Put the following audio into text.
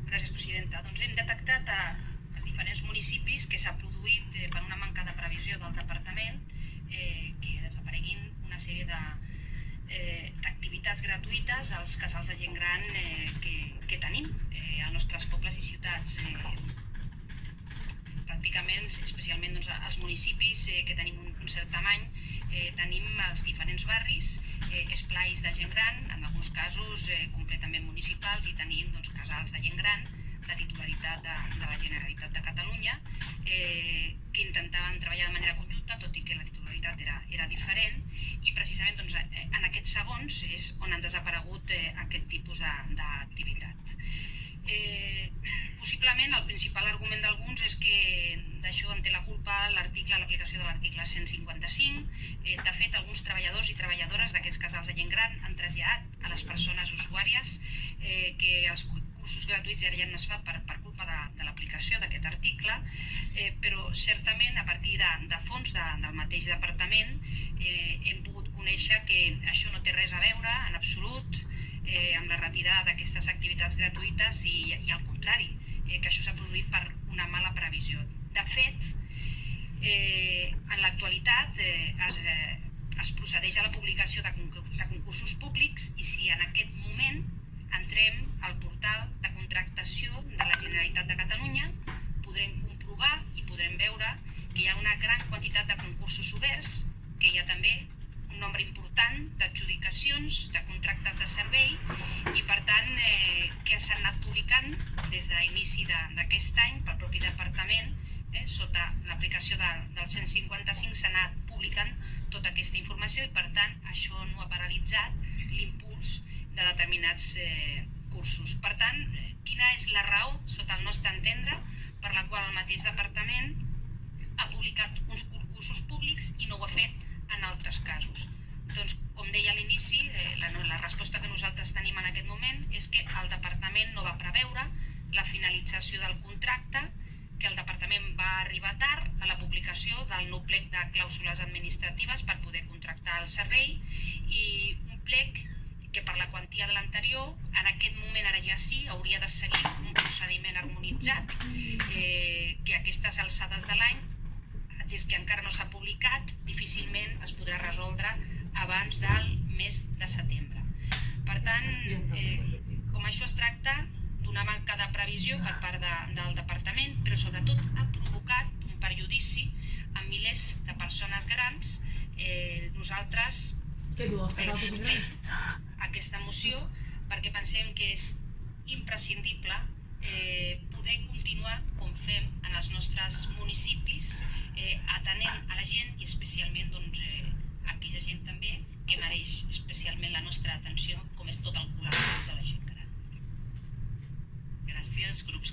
Gràcies, presidenta. Doncs hem detectat als diferents municipis que s'ha produït per una manca de previsió del departament que desapareguin una sèrie d'activitats gratuïtes als casals de gent gran que tenim als nostres pobles i ciutats. Pràcticament, especialment als municipis que tenim un cert tamany, tenim els diferents barris, esplais de gent gran, en alguns casos completament municipals, i tenim casals de gent gran de titularitat de la Generalitat de Catalunya que intentaven treballar de manera conjunta, tot i que la titularitat era diferent, i precisament en aquests segons és on han desaparegut aquest tipus d'activitat. Possiblement el principal argument d'alguns és que d'això en té la culpa l'aplicació de l'article 155. De fet, alguns treballadors i treballadores d'aquests casals de gent gran han traslladat a les persones usuàries que els cursos gratuïts ara ja no es fa per culpa de l'aplicació d'aquest article, però certament a partir de fons del mateix departament hem pogut conèixer que això no té res a veure en absolut amb la retirada d'aquestes activitats gratuïtes i al contrari, que això s'ha produït per una mala previsió. De fet, en l'actualitat es procedeix a la publicació de concursos públics i si en aquest moment entrem al portal de contractació de la Generalitat de Catalunya podrem comprovar i podrem veure que hi ha una gran quantitat de concursos oberts, que hi ha també un nombre important d'adjudicacions, de contractes de servei i per tant que s'han anat publicant des d'inici d'aquest any pel propi departament. Sota l'aplicació del 155 s'ha anat publicant tota aquesta informació i per tant això no ha paralitzat l'impuls de determinats cursos. Per tant, quina és la raó, sota el nostre entendre, per la qual el mateix departament ha publicat uns concursos públics i no ho ha fet en altres casos? Doncs, com deia a l'inici, la resposta que nosaltres tenim en aquest moment és que el departament no va preveure la finalització del contracte, que el departament va arribar tard a la publicació del nou plec de clàusules administratives per poder contractar el servei i un plec que per la quantia de l'anterior, en aquest moment ara ja sí, hauria de seguir un procediment harmonitzat que a aquestes alçades de l'any, des que encara no s'ha publicat, difícilment es podrà resoldre abans del mes de setembre. Per tant, com això es tracta d'una manca de previsió per part del departament, però sobretot ha provocat un perjudici a milers de persones grans. Nosaltres subscrivim aquesta moció perquè pensem que és imprescindible poder continuar com fem en els nostres municipis, atenent a la gent i especialment a aquella gent també que mereix especialment la nostra atenció, com és tot el col·lectiu de la gent gran. Gràcies, grups